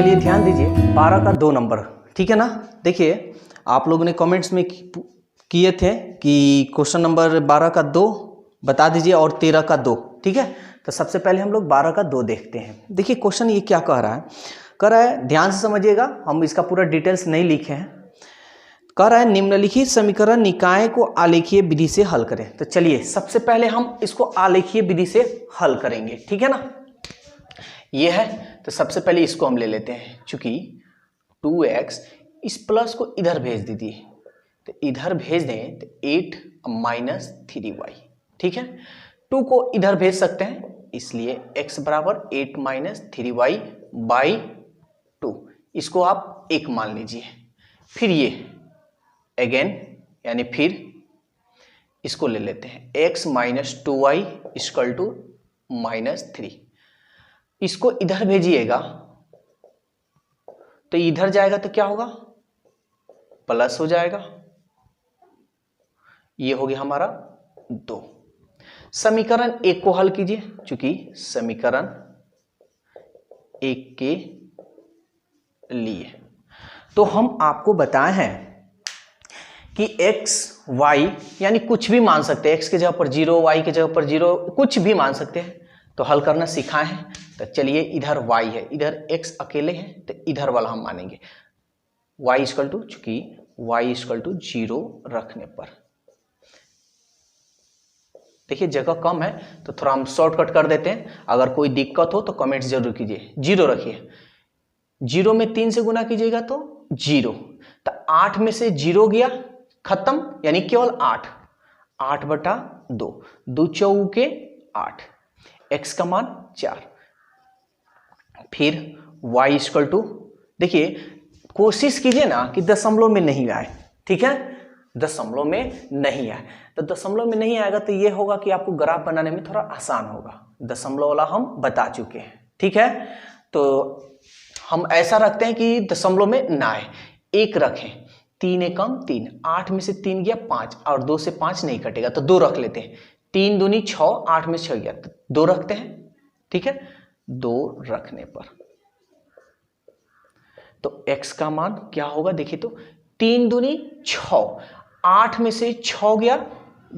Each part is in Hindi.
चलिए ध्यान दीजिए 12 का 2 नंबर, ठीक है ना। देखिए आप लोगों ने कमेंट्स में किए थे कि क्वेश्चन नंबर 12 का 2 बता दीजिए और 13 का 2, ठीक है। तो सबसे पहले हम लोग 12 का 2 देखते हैं। देखिए क्वेश्चन ये क्या कह रहा है ध्यान से समझिएगा, हम इसका पूरा डिटेल्स नहीं लिखे हैं। कह रहा है निम्नलिखित समीकरण निकाय को आलेखीय विधि से हल करें। तो चलिए सबसे पहले हम इसको आलेखीय विधि से हल करेंगे, ठीक है ना। ये है तो सबसे पहले इसको हम ले लेते हैं, चूंकि 2x इस प्लस को इधर भेज दीजिए, तो इधर भेज दें तो 8 माइनस 3y, ठीक है। 2 को इधर भेज सकते हैं, इसलिए x बराबर 8 माइनस 3y बाई 2, इसको आप 1 मान लीजिए। फिर ये अगेन यानी फिर इसको ले लेते हैं x minus 2y equal to minus 3, इसको इधर भेजिएगा तो इधर जाएगा तो क्या होगा, प्लस हो जाएगा। ये हो गया हमारा 2। समीकरण 1 को हल कीजिए, चूंकि समीकरण 1 के लिए तो हम आपको बताए हैं कि x y यानी कुछ भी मान सकते हैं, x के जगह पर 0, y के जगह पर 0, कुछ भी मान सकते हैं, तो हल करना सिखाए हैं। तो चलिए इधर y है, इधर x अकेले है, तो इधर वाला हम मानेंगे y इक्वल टू, चूंकि y इक्वल टू 0 रखने पर, देखिए जगह कम है तो थोड़ा हम शॉर्टकट कर देते हैं। अगर कोई दिक्कत हो तो कमेंट्स जरूर कीजिए। 0 रखिए, 0 में 3 से गुना कीजिएगा तो 0, तो 8 में से 0 गया खत्म, यानी केवल 8, 8 बटा 2, 2 चौके 8, x का मान 4। फिर y इक्वल टू, देखिए कोशिश कीजिए ना कि दशमलव में नहीं आए, ठीक है, दशमलव में नहीं आए। तो दशमलव में नहीं आएगा तो ये होगा कि आपको ग्राफ बनाने में थोड़ा आसान होगा। दशमलव वाला हम बता चुके हैं, ठीक है। तो हम ऐसा रखते हैं कि दशमलव में ना आए, 1 रखें, 3 एकम 3, 8 में से 3 गया 5, और 2 से 5 नहीं कटेगा तो 2 रख लेते हैं। 3 दूनी 6, 8 में 6 गया तो 2 रखते हैं, ठीक है। 2 रखने पर तो x का मान क्या होगा, देखिए तो 3 दूनी 6, 8 में से 6 गया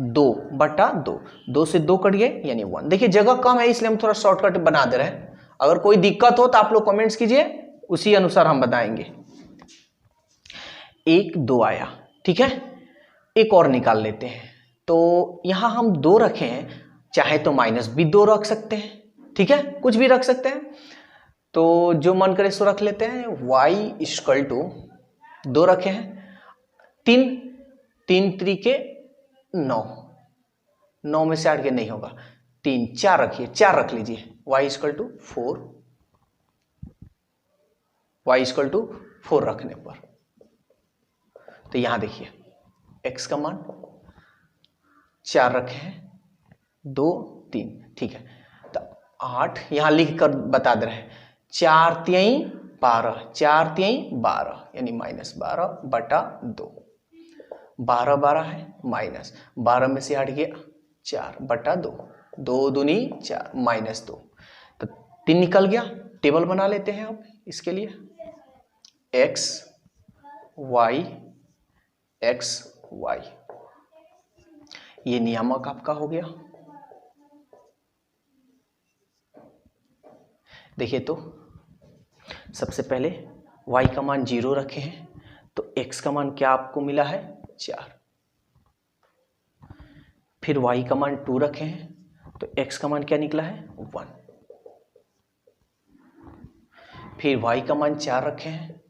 2 बटा 2, 2 से 2 कट गए यानी 1। देखिए जगह कम है इसलिए हम थोड़ा शॉर्टकट बना दे रहे हैं। अगर कोई दिक्कत हो तो आप लोग कमेंट्स कीजिए, उसी अनुसार हम बताएंगे। 1 2 आया, ठीक है। एक और निकाल लेते हैं, तो यहां हम 2 रखे हैं, चाहे तो माइनस भी 2 रख सकते हैं, ठीक है, कुछ भी रख सकते हैं, तो जो मन करे सो रख लेते हैं। y इक्वल टू 2 रखे हैं, 3 3 त्रिके 9, 9 में से 8 के नहीं होगा, 3 4 रखिए, 4 रख लीजिए। y equal to 4, y equal to 4 रखने पर तो यहां देखिए x का मान 4 रखे हैं, 2 3, ठीक है। तो 8 यहां लिख कर बता दे रहे हैं, 4 3 12, 4 3 12 यानी माइनस 12 बटा 2, 12 12 है माइनस 12 में से 8 गया 4 बटा 2, 2 दूनी 4 माइनस 2, तो 3 निकल गया। टेबल बना लेते हैं अब इसके लिए, x y x y, ये नियामक आपका हो गया। देखिए तो सबसे पहले y का मान 0 रखे हैं, तो x का मान क्या आपको मिला है 4। फिर y का मान 2 रखे हैं, तो x का मान क्या निकला है 1। फिर y का मान 4 रखे हैं,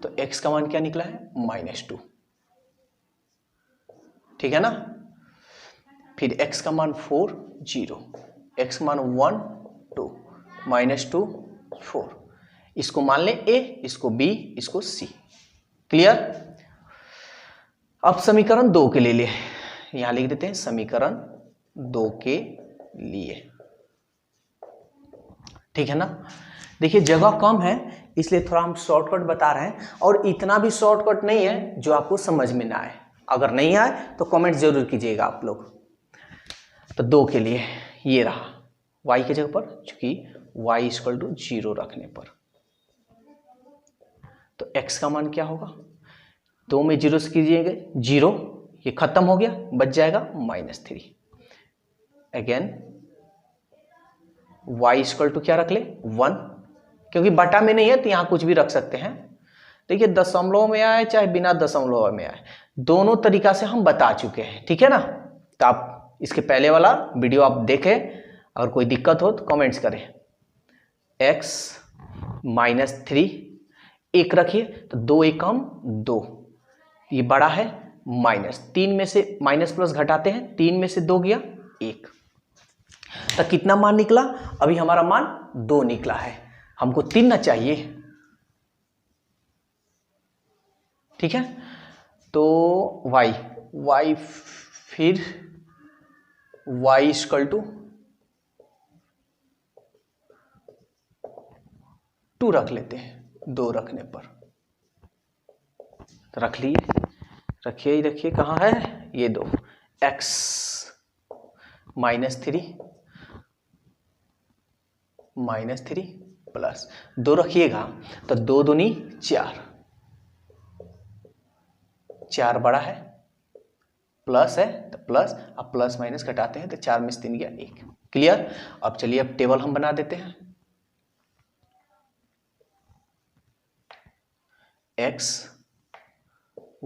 तो x का मान क्या निकला है -2, ठीक है ना। फिर x का मान 4 0, x का मान 1 2, -2 4, इसको मान ले a, इसको b, इसको c, क्लियर। अब समीकरण 2 के लिए यहां लिख देते हैं, समीकरण 2 के लिए, ठीक है ना। देखिए जगह कम है इसलिए थोड़ा हम शॉर्टकट बता रहे हैं, और इतना भी शॉर्टकट नहीं है जो आपको समझ में ना आए। अगर नहीं आए तो कमेंट जरूर कीजिएगा आप लोग। तो 2 के लिए ये रहा, y की जगह पर, चूंकि y इक्वल टू 0 रखने पर तो x का मान क्या होगा, 2 में 0 से कीजिएगा 0, ये खत्म हो गया, बच जाएगा -3। अगेन y इक्वल टू क्या रख ले 1, क्योंकि बटा में नहीं है तो यहां कुछ भी रख सकते हैं। देखिए दशमलव में आए चाहे बिना दशमलव में आए, दोनों तरीका से हम बता चुके हैं, ठीक है ना। तो आप इसके पहले वाला वीडियो आप देखें, अगर कोई दिक्कत हो तो कमेंट्स करें। x -3 एक रखिए तो 2 एक कम 2, ये बड़ा है -3 में से माइनस प्लस घटाते हैं, 3 में से 2 गया 1, तो कितना मान निकला, अभी हमारा मान 2 निकला है, हमको 3 ना चाहिए, ठीक है। तो y फिर y इक्वल टू 2 रख लेते हैं, 2 रखने पर तो रख लिए, रखिए ही रखिए, कहाँ है ये 2, x -3 प्लस 2 रखिएगा तो 2 दूनी 4, 4 बड़ा है, प्लस है तो प्लस, अब प्लस माइनस घटाते हैं तो 4 में से 3 गया 1। क्लियर। अब चलिए अब टेबल हम बना देते हैं। x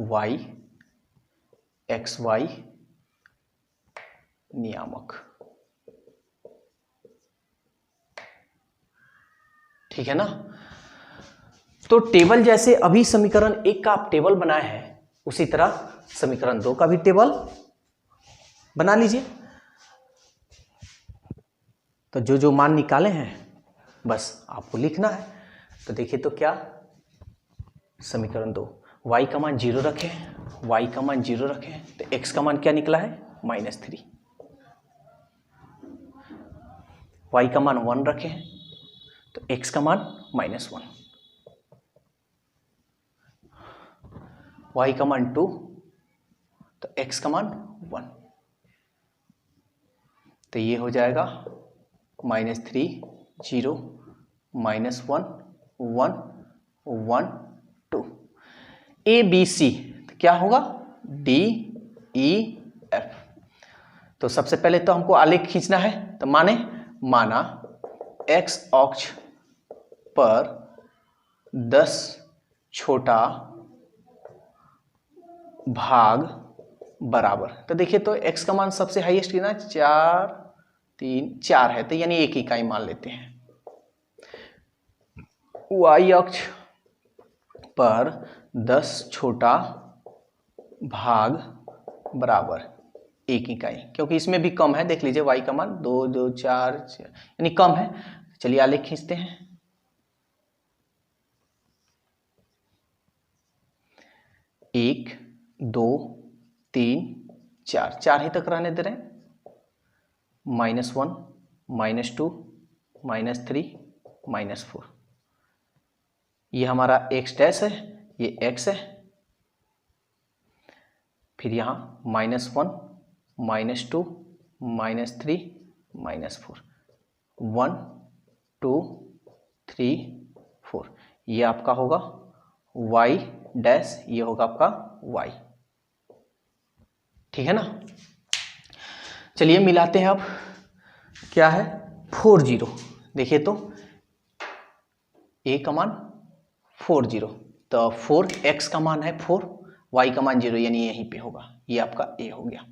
y नियामक, ठीक है ना। तो टेबल जैसे अभी समीकरण 1 का आप टेबल बनाए हैं, उसी तरह समीकरण 2 का भी टेबल बना लीजिए। तो जो जो मान निकाले हैं बस आपको लिखना है। तो देखिए तो क्या, समीकरण 2 y का मान 0 रखें, y का मान 0 रखें तो x का मान क्या निकला है -3, y का मान 1 रखें तो x का मान -1, y का मान 2 तो x का मान 1, तो ये हो जाएगा -3 0 -1 1 1 2। ए बी सी क्या होगा D E F। तो सबसे पहले तो हमको आलेख खींचना है, तो माना x अक्ष पर 10 छोटा भाग बराबर। तो देखिए तो x का मान सबसे हाईएस्ट कितना 4 3 4 है, तो यानी 1 इकाई मान लेते हैं। y अक्ष पर 10 छोटा भाग बराबर 1 इकाई, क्योंकि इसमें भी कम है, देख लीजिए y का मान 2 2 4 यानी कम है। चलिए आलेख खींचते हैं। 1 2 3 4 4 ही तक रहने दे रहे हैं, -1 -2 -3 -4, ये हमारा x डैश है, ये x है, फिर यहाँ -1 -2 -3 -4 1 2 3 4, ये आपका होगा y डैश, ये होगा आपका y, ठीक है ना। चलिए मिलाते हैं अब, क्या है 4 0। देखिए तो a का मान 4 0, तो 4 x का मान है 4, y का मान 0 यानी यहीं पे होगा, ये आपका a हो गया।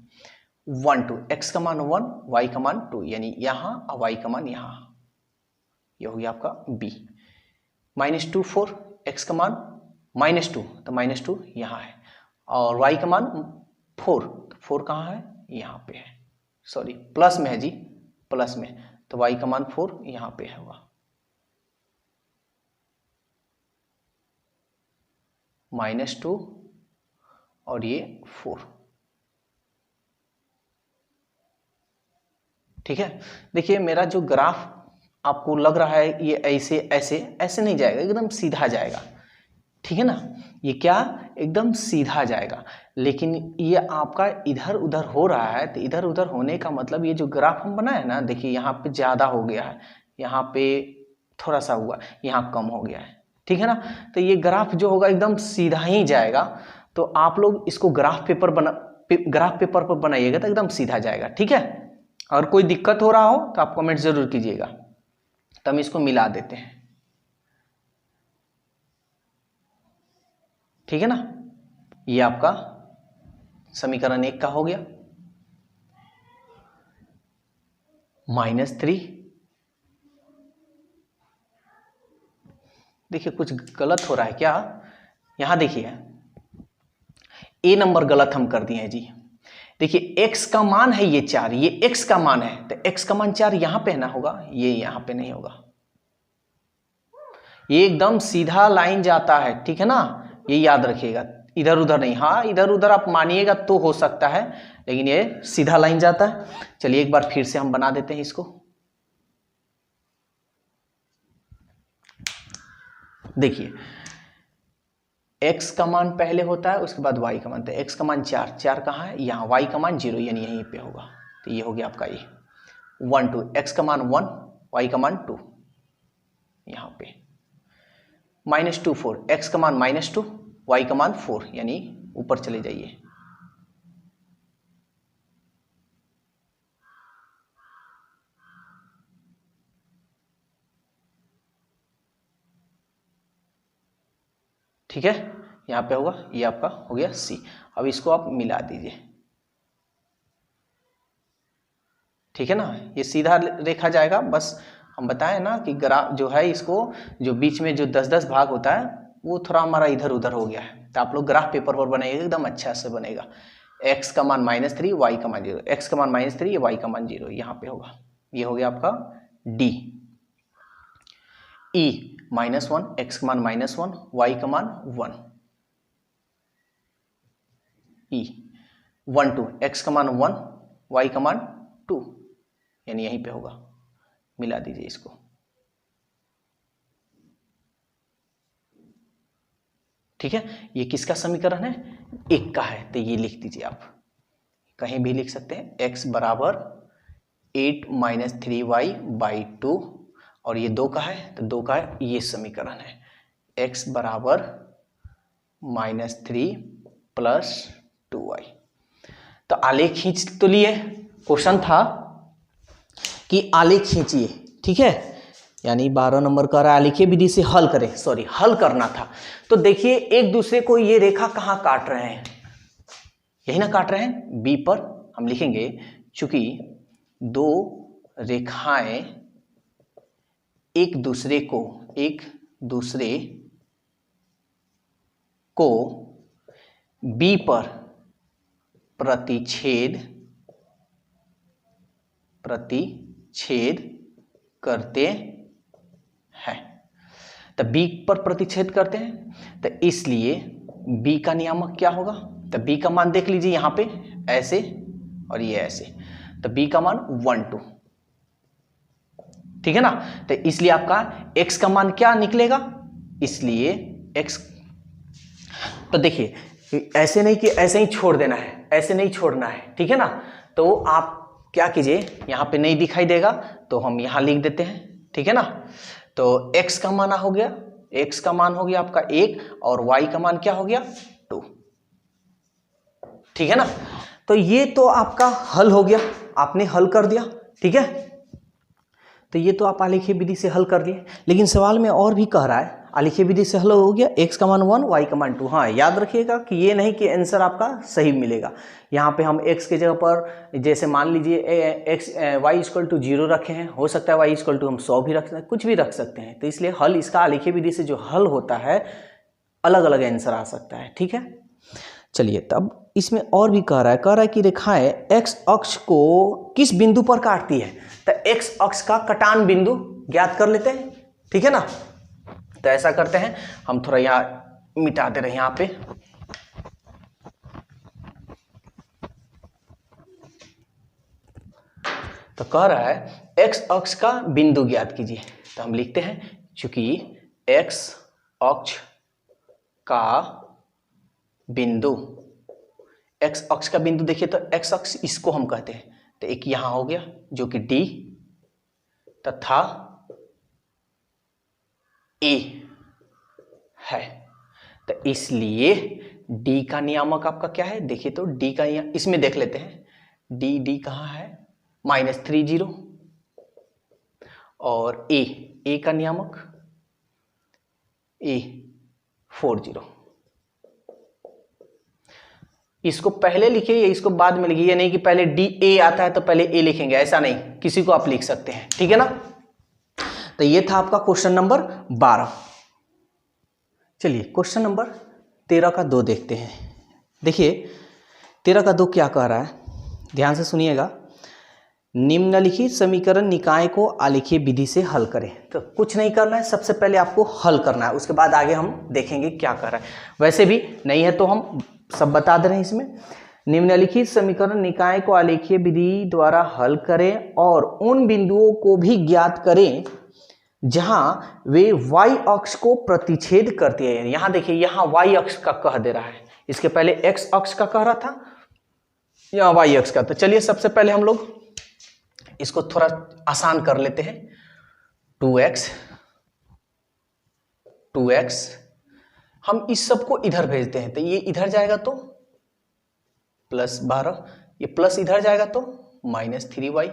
1 2 x का मान 1 y का मान 2 यानी यहाँ और y का मान यहाँ, ये हो गया आपका b। -2 4 x का मान -2, तो -2 यहाँ है, और y का मान 4, तो 4 कहाँ है यहाँ पे है, सॉरी प्लस में है जी, प्लस में, तो y का मान 4 यहाँ पे होगा। -2 और ये 4, ठीक है। देखिए मेरा जो ग्राफ आपको लग रहा है ये ऐसे ऐसे ऐसे नहीं जाएगा, एकदम सीधा जाएगा, ठीक है ना। ये क्या एकदम सीधा जाएगा, लेकिन ये आपका इधर उधर हो रहा है, तो इधर उधर होने का मतलब ये जो ग्राफ हम बनाए ना, देखिए यहाँ पे ज़्यादा हो गया है, यहाँ पे थोड़ा सा हुआ, यहाँ कम हो गया है, ठीक है ना। तो ये ग्राफ जो होगा एकदम सीधा ही जाएगा। तो आप लोग इसको ग्राफ पेपर पर बनाइएगा तो एकदम सीधा जाएगा। ठीक है, और कोई दिक्कत हो रहा हो तो आप कमेंट जरूर कीजिएगा। तो हम इसको मिला देते हैं, ठीक है ना। ये आपका समीकरण 1 का हो गया। -3, देखिए कुछ गलत हो रहा है क्या, यहां देखिए ए नंबर गलत हम कर दिए हैं जी। देखिए x का मान है ये 4, ये x का मान है, तो x का मान 4 यहां पे ना होगा, ये यहां पे नहीं होगा, ये एकदम सीधा लाइन जाता है। ठीक है ना, ये याद रखिएगा, इधर उधर नहीं। हाँ, इधर उधर आप मानिएगा तो हो सकता है, लेकिन ये सीधा लाइन जाता है। चलिए एक बार फिर से हम बना देते हैं इसको। देखिए x का मान पहले होता है, उसके बाद y का मान। तो x का मान 4 कहाँ है, यहाँ। y का मान 0 यानी यहीं पे होगा। तो ये हो गया आपका ये 1 2, x का मान 1, y का मान 2 यहाँ पे। -2 4, x का मान -2, y का मान 4, यानी ऊपर चले जाइए। ठीक है, यहाँ पे होगा, ये आपका हो गया C। अब इसको आप मिला दीजिए, ठीक है ना। ये सीधा रेखा जाएगा। बस हम बताएं ना कि ग्राफ जो है, इसको जो बीच में जो 10-10 भाग होता है वो थोड़ा हमारा इधर उधर हो गया है। तो आप लोग ग्राफ पेपर पर बनाइएगा, एकदम अच्छा से बनेगा। x का मान -3, y का मान 0, x का मान -3, y का मान 0, यहाँ पे होगा। ये हो गया आपका D। E -1, x का मान -1, y का मान 1। E 1 2, x का मान 1, y का मान 2, यानी यहीं पे होगा। मिला दीजिए इसको। ठीक है, ये किसका समीकरण है, 1 का है। तो ये लिख दीजिए, आप कहीं भी लिख सकते हैं। x बराबर 8 - 3y/2, और ये 2 का है, तो 2 का है, ये समीकरण है। x बराबर -3 + 2y। तो आलेख खींच तो लिए, क्वेश्चन था कि आलेख खींचिए। ठीक है, यानी 12 नंबर का आलेखीय विधि से हल करें, सॉरी हल करना था। तो देखिए एक दूसरे को ये रेखा कहाँ काट रहे हैं, यही ना काट रहे हैं, बी पर। हम लिखेंगे चूंकि दो रेखाएं एक दूसरे को बी पर प्रतिच्छेद करते हैं। तो बी पर प्रतिच्छेद करते हैं, तो इसलिए बी का नियामक क्या होगा। तो बी का मान देख लीजिए यहाँ पे, ऐसे और ये ऐसे। तो बी का मान 1 2, ठीक है ना। तो इसलिए आपका x का मान क्या निकलेगा, इसलिए x। तो देखिए ऐसे नहीं कि ऐसे ही छोड़ देना है, ऐसे नहीं छोड़ना है, ठीक है ना। तो आप क्या कीजिए, यहाँ पे नहीं दिखाई देगा तो हम यहाँ लिख देते हैं, ठीक है ना। तो x का मान हो गया, x का मान हो गया आपका 1, और y का मान क्या हो गया 2, ठीक है ना। तो ये तो आपका हल हो गया, आपने हल कर दिया, ठीक है। तो ये तो आप आलेखीय विधि से हल कर लिए, लेकिन सवाल में और भी कह रहा है आलेखीय विधि से हल हो गया, x का मान 1, y का मान 2। हाँ याद रखिएगा कि ये नहीं कि आंसर आपका सही मिलेगा। यहाँ पे हम x के जगह पर जैसे मान लीजिए y = 0 रखे हैं, हो सकता है y = हम 100 भी रख सकते हैं, कुछ भी रख सकते हैं। तो इसलिए हल इसका आलेखीय विधि से जो हल होता है अलग अलग आंसर आ सकता है, ठीक है। चलिए तब इसमें और भी कह रहा है कि रेखाएं x अक्ष को किस बिंदु पर काटती है। तो x अक्ष का कटान बिंदु ज्ञात कर लेते हैं, ठीक है ना। तो ऐसा करते हैं, हम थोड़ा यहाँ मिटा दे रहे हैं यहाँ पे। तो कह रहा है x अक्ष का बिंदु ज्ञात कीजिए। तो हम लिखते हैं चूंकि x अक्ष का बिंदु, x अक्ष का बिंदु देखिए तो x अक्ष इसको हम कहते हैं। तो एक यहां हो गया जो कि D तथा A, है। तो इसलिए डी का नियामक आपका क्या है, देखिए तो डी का इसमें देख लेते हैं, डी कहाँ है, -30 और ए का नियामक A40। इसको पहले लिखिए या इसको बाद में लिखिए, ये नहीं कि पहले डी ए आता है तो पहले ए लिखेंगे, ऐसा नहीं, किसी को आप लिख सकते हैं, ठीक है ना। तो ये था आपका क्वेश्चन नंबर 12। चलिए क्वेश्चन नंबर 13 का 2 देखते हैं। देखिए 13 का 2 क्या कह रहा है, ध्यान से सुनिएगा। निम्नलिखित समीकरण निकाय को आलेखीय विधि से हल करें। तो कुछ नहीं करना है, सबसे पहले आपको हल करना है, उसके बाद आगे हम देखेंगे क्या कर रहा है। वैसे भी नहीं है तो हम सब बता दे रहे हैं इसमें। निम्नलिखित समीकरण निकाय को आलेखीय विधि द्वारा हल करें और उन बिंदुओं को भी ज्ञात करें जहां वे y अक्ष को प्रतिच्छेद करती है। यहां देखिए, यहां y अक्ष का कह दे रहा है, इसके पहले x अक्ष का कह रहा था, यहां y अक्ष का। तो चलिए सबसे पहले हम लोग इसको थोड़ा आसान कर लेते हैं। 2x हम इस सब को इधर भेजते हैं, तो ये इधर जाएगा तो +12, ये प्लस इधर जाएगा तो -3y,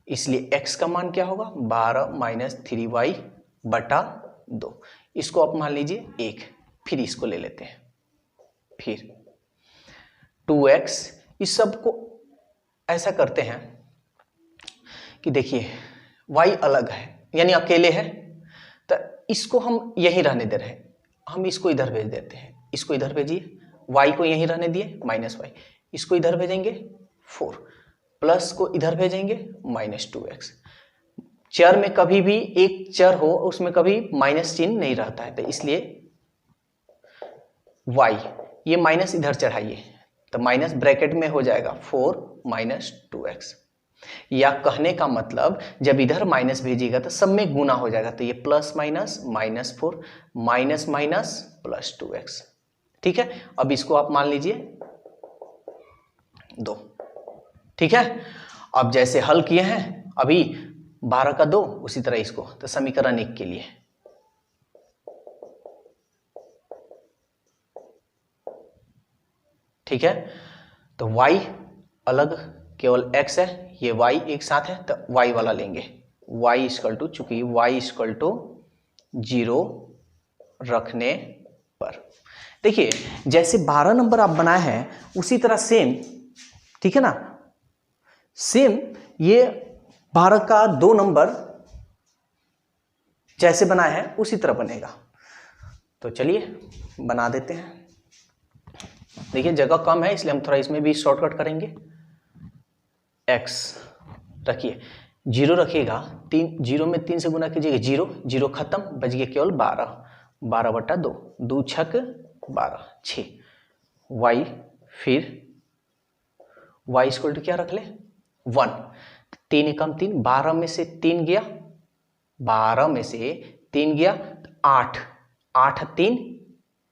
इसलिए x का मान क्या होगा, 12 - 3y/2। इसको आप मान लीजिए 1, फिर इसको ले लेते हैं, फिर 2x, इस सब को ऐसा करते हैं कि देखिए y अलग है यानी अकेले है, तो इसको हम यहीं रहने दे रहे हैं, हम इसको इधर भेज देते हैं, इसको इधर भेजिए, y को यहीं रहने दिए -y, इसको इधर भेजेंगे 4, प्लस को इधर भेजेंगे -2x। चर में कभी भी एक चर हो उसमें कभी माइनस चिन्ह नहीं रहता है, तो इसलिए y, ये माइनस इधर चढ़ाइए तो माइनस ब्रैकेट में हो जाएगा 4 - 2x। या कहने का मतलब जब इधर माइनस भेजिएगा तो सब में गुना हो जाएगा, तो ये plus minus -4 minus minus +2x, ठीक है। अब इसको आप मान लीजिए 2, ठीक है। अब जैसे हल किए हैं अभी 12 का 2, उसी तरह इसको, तो समीकरण 1 के लिए ठीक है, तो y अलग केवल x है, ये y एक साथ है तो y वाला लेंगे, y इक्वल टू, चूंकि y इक्वल टू 0 रखने पर, देखिए जैसे 12 नंबर आप बनाए हैं उसी तरह सेम, ठीक है ना, सेम ये 12 का 2 नंबर जैसे बनाए हैं उसी तरह बनेगा। तो चलिए बना देते हैं। देखिए जगह कम है इसलिए हम थोड़ा इसमें भी शॉर्टकट करेंगे। x रखिए, 0 रखिएगा, 0 में 3 से गुना कीजिएगा 0, 0 खत्म, बच गया केवल 12/2, 2 छक 12, 6 y, फिर y इक्वल टू क्या रख ले 1, 3 एकम 3, 12 में से 3 गया, 12 में से 3 गया तो 8, 8 3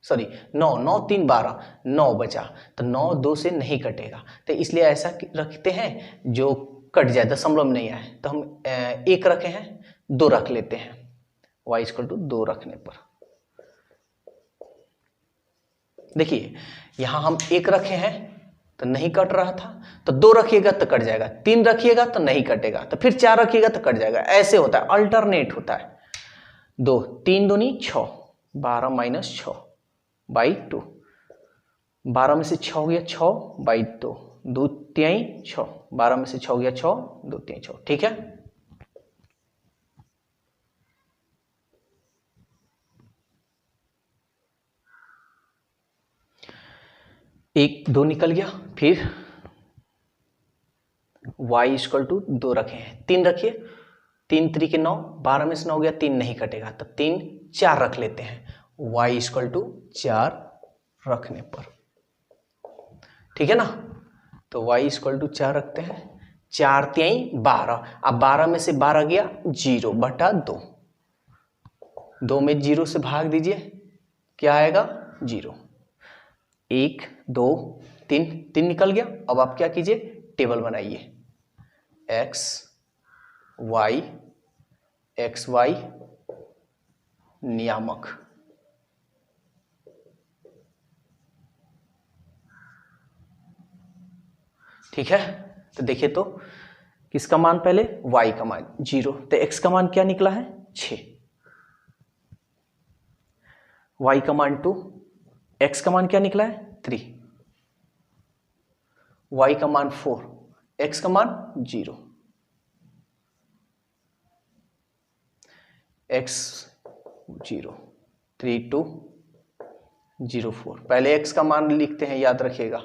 सॉरी 9, 9 3 12, 9 बचा, तो 9 2 से नहीं कटेगा, तो इसलिए ऐसा रखते हैं जो कट जाए, दशमलव में नहीं आए, तो हम 1 रखे हैं, 2 रख लेते हैं, y इक्वल टू 2 रखने पर। देखिए यहां हम 1 रखे हैं तो नहीं कट रहा था, तो 2 रखिएगा तो कट जाएगा, 3 रखिएगा तो नहीं कटेगा, तो फिर 4 रखिएगा तो कट जाएगा, ऐसे होता है, अल्टरनेट होता है। 2 3 दूनी 6, 12 - 6/2, 12 में से 6 गया 6/2, 2 3 6, 12 में से 6 गया 6, 2 3 6, ठीक है। एक 2 निकल गया, फिर y इक्वल टू 2 रखे हैं, 3 रखिए, 3 3 9, 12 में से 9 गया, 3 नहीं कटेगा, तो 3 4 रख लेते हैं, y इक्वल टू 4 रखने पर, ठीक है ना। तो y इक्वल टू 4 रखते हैं, 4 3 12, अब 12 में से 12 गया 0/2, 2 में 0 से भाग दीजिए, क्या आएगा 0, 1 2 3, 3 निकल गया। अब आप क्या कीजिए, टेबल बनाइए, x y नियामक, ठीक है, तो देखिए तो किसका मान पहले, y का मान 0, तो x का मान क्या निकला है 6, y का मान 2, x का मान क्या निकला है 3, y का मान 4, x का मान 0, x 0, 3 2 0 4। पहले x का मान लिखते हैं, याद रखिएगा,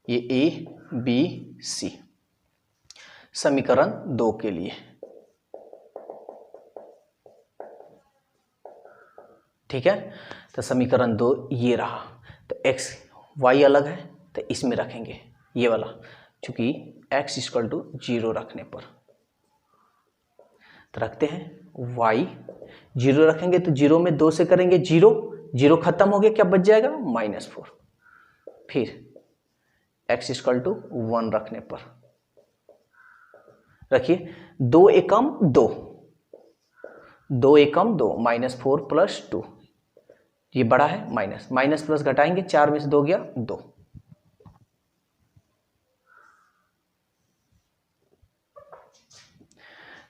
ये a b c समीकरण 2 के लिए। ठीक है, तो समीकरण 2 ये रहा, तो x y अलग है तो इसमें रखेंगे ये वाला, चूंकि x इक्वल टू 0 रखने पर, तो रखते हैं y 0 रखेंगे, तो 0 में 2 से करेंगे 0, 0 खत्म हो गया, क्या बच जाएगा -4, फिर x इक्वल टू 1 रखने पर रखिए, 2 एकम 2, 2 एकम 2, -4 + 2, ये बड़ा है माइनस, माइनस प्लस घटाएंगे, 4 में से 2 गया 2,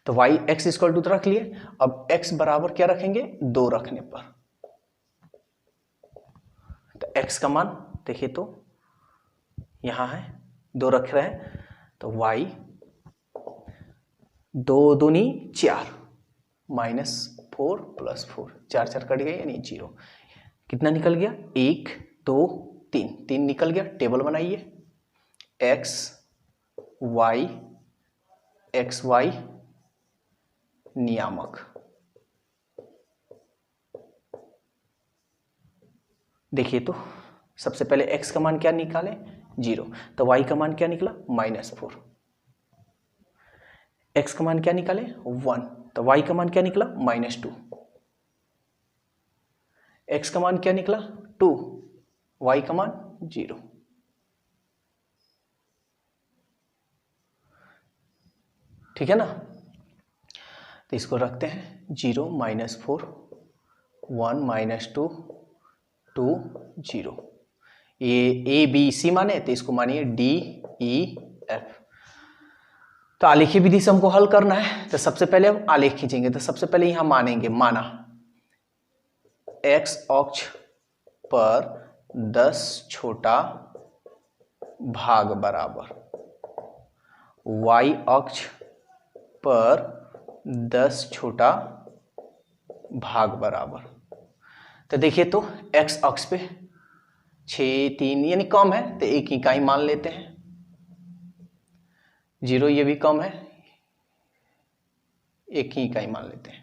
तो y x इक्वल टू तो रख लिए, अब x बराबर क्या रखेंगे 2 रखने पर, तो x का मान देखिए तो यहां है 2 रख रहे हैं, तो y 2 दूनी 4 -4 + 4, 4 4 कट गए यानी 0, कितना निकल गया 1 2 3, 3 निकल गया। टेबल बनाइए, x y नियामक, देखिए तो सबसे पहले x का मान क्या निकालें 0, तो y का मान क्या निकला -4, x का मान क्या निकाले 1, तो y का मान क्या निकला -2, x का मान क्या निकला 2, y का मान 0। ठीक है ना, तो इसको रखते हैं 0 -4 1 -2 2 0, ये ए बी सी माने, तो इसको मानिए D E F। तो आलेखी विधि से हमको हल करना है, तो सबसे पहले हम आलेख खींचेंगे, तो सबसे पहले यहां मानेंगे, माना x अक्ष पर 10 छोटा भाग बराबर, y अक्ष पर 10 छोटा भाग बराबर, तो देखिए तो x अक्ष पे 6 3 यानी कम है, तो एक इकाई मान लेते हैं, 0 ये भी कम है, एक ही इकाई मान लेते हैं।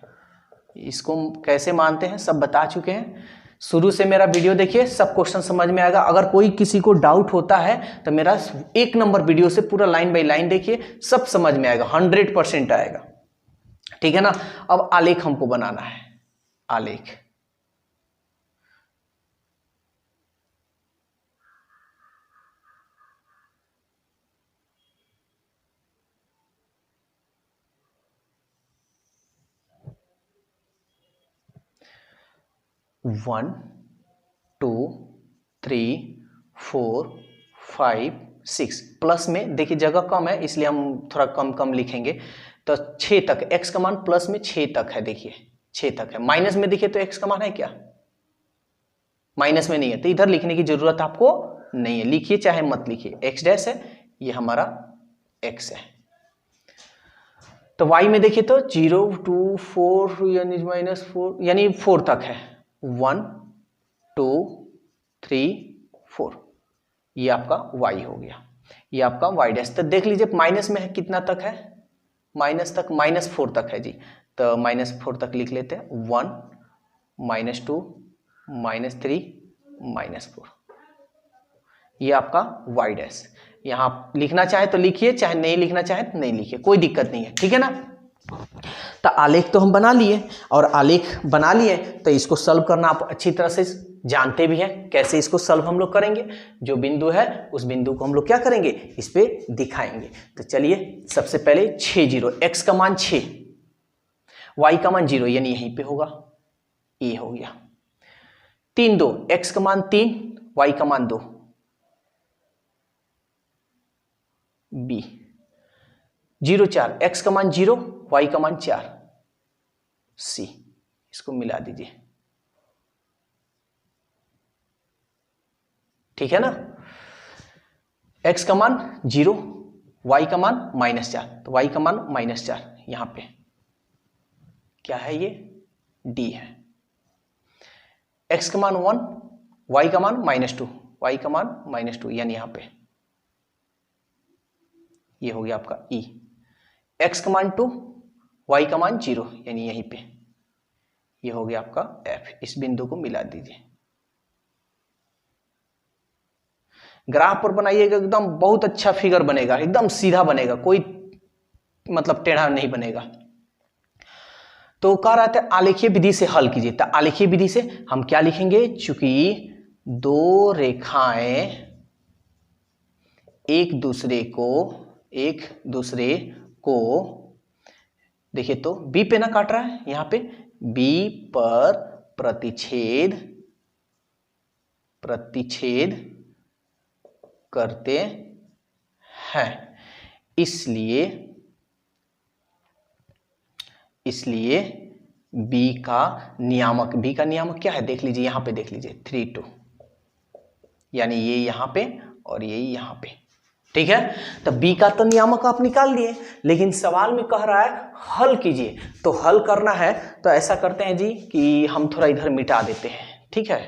इसको कैसे मानते हैं सब बता चुके हैं, शुरू से मेरा वीडियो देखिए, सब क्वेश्चन समझ में आएगा। अगर कोई किसी को डाउट होता है तो मेरा 1 नंबर वीडियो से पूरा लाइन बाय लाइन देखिए, सब समझ में आएगा, 100% आएगा। ठीक है ना, अब आलेख हमको बनाना है, आलेख। वन 2 3 4 5 6, प्लस में देखिए जगह कम है इसलिए हम थोड़ा कम कम लिखेंगे, तो 6 तक, x का मान प्लस में 6 तक है, देखिए 6 तक है। माइनस में देखिए तो x का मान है क्या, माइनस में नहीं है, तो इधर लिखने की जरूरत आपको नहीं है, लिखिए चाहे मत लिखिए, x डैश है, ये हमारा x है। तो y में देखिए तो 0 2 4 यानी -4 यानी 4 तक है, 1 2 3 4, ये आपका y हो गया, ये आपका y डैश। तो देख लीजिए माइनस में है कितना तक है, माइनस तक, -4 तक है जी, तो -4 तक लिख लेते हैं, 1 -2 -3 -4, ये आपका y डैश। यहाँ लिखना चाहे तो लिखिए, चाहे नहीं लिखना चाहे तो नहीं लिखिए, कोई दिक्कत नहीं है। ठीक है ना, तो आलेख तो हम बना लिए, और आलेख बना लिए तो इसको सॉल्व करना आप अच्छी तरह से जानते भी हैं, कैसे इसको सॉल्व हम लोग करेंगे। जो बिंदु है उस बिंदु को हम लोग क्या करेंगे, इस पे दिखाएंगे। तो चलिए सबसे पहले 6 0, x का मान 6, y का मान 0 यानी यहीं पे होगा, ये हो गया। 3 2, x का मान 3, y का मान 2, बी 0 4, x का मान 0, y का मान 4, सी। इसको मिला दीजिए, ठीक है ना। x का मान 0, y का मान -4, तो y का मान -4 यहां पे क्या है, ये d है। x का मान 1, y का मान -2, y का मान -2 यानी यहां पे ये हो गया आपका e। x का मान 2, y का मान 0 यानी यहीं पे ये हो गया आपका f। इस बिंदु को मिला दीजिए। ग्राफ पर बनाइएगा, एकदम बहुत अच्छा फिगर बनेगा, एकदम सीधा बनेगा, कोई मतलब टेढ़ा नहीं बनेगा। तो कह रहा था आलेखीय विधि से हल कीजिए। तो आलेखीय विधि से हम क्या लिखेंगे, चूंकि दो रेखाएं एक दूसरे को देखिए, तो बी पे ना काट रहा है, यहां पे बी पर प्रतिच्छेद करते हैं, इसलिए बी का नियामक क्या है देख लीजिए, यहां पे देख लीजिए 3 2, यानी ये यहां पे और ये यहां पे, ठीक है। तो बी का तो नियामक आप निकाल लिए, लेकिन सवाल में कह रहा है हल कीजिए। तो हल करना है तो ऐसा करते हैं जी कि हम थोड़ा इधर मिटा देते हैं, ठीक है।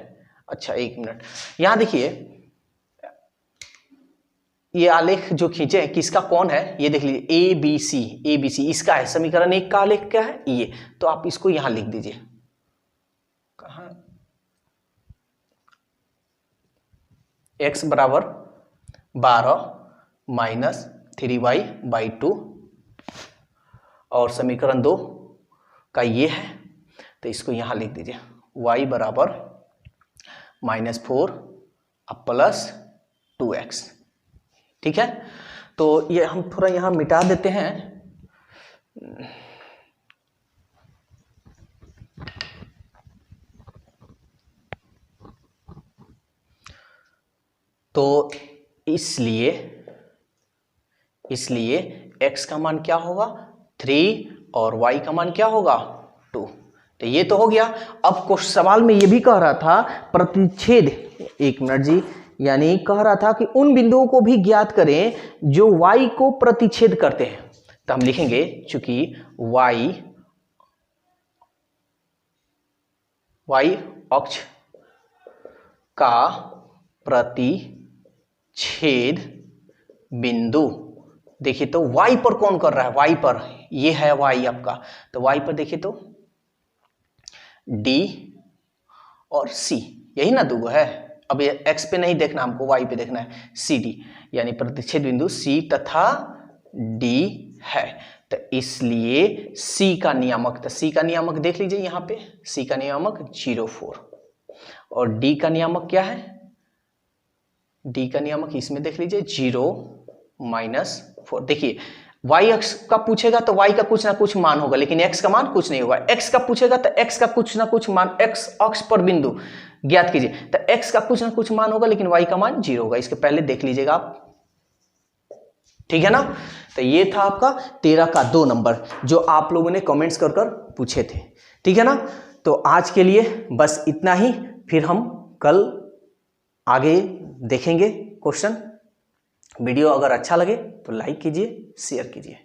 अच्छा 1 मिनट, यहां देखिए ये आलेख जो खींचे हैं किसका कौन है, ये देख लीजिए ए बी सी, इसका है समीकरण 1 का आलेख क्या है ये। तो आप इसको यहां लिख दीजिए, कहां x बराबर 12 माइनस 3y/2 और समीकरण 2 का ये है, तो इसको यहां लिख दीजिए y बराबर -4 प्लस 2x, ठीक है। तो ये हम थोड़ा यहां मिटा देते हैं। तो इसलिए x का मान क्या होगा 3 और y का मान क्या होगा 2। तो ये तो हो गया। अब कुछ सवाल में ये भी कह रहा था प्रतिच्छेद, 1 मिनट जी, यानी कह रहा था कि उन बिंदुओं को भी ज्ञात करें जो y को प्रतिच्छेद करते हैं। तो हम लिखेंगे चूंकि y अक्ष का प्रतिच्छेद बिंदु, देखिए तो y पर कौन कर रहा है, y पर ये है y आपका, तो y पर देखिए तो d और c, यही ना दूगो है। अब ये x पे नहीं देखना हमको, y पे देखना है, CD यानी प्रतिच्छेद बिंदु c तथा d है। तो इसलिए c का नियामक, तो c का नियामक देख लीजिए यहां पे, c का नियामक 0 4 और d का नियामक क्या है, d का नियामक इसमें देख लीजिए 0 -4। देखिए y अक्ष का पूछेगा तो y का कुछ ना कुछ मान होगा, लेकिन x का मान कुछ नहीं होगा। x का पूछेगा तो x का कुछ ना कुछ मान, x अक्ष पर बिंदु ज्ञात कीजिए, तो x का कुछ ना कुछ मान होगा, लेकिन y का मान 0 होगा। इसके पहले देख लीजिएगा आप, ठीक है ना। तो ये था आपका 13 का 2 नंबर जो आप लोगों ने कमेंट्स कर पूछे थे, ठीक है ना। तो आज के लिए बस इतना ही, फिर हम कल आगे देखेंगे क्वेश्चन। वीडियो अगर अच्छा लगे तो लाइक कीजिए, शेयर कीजिए।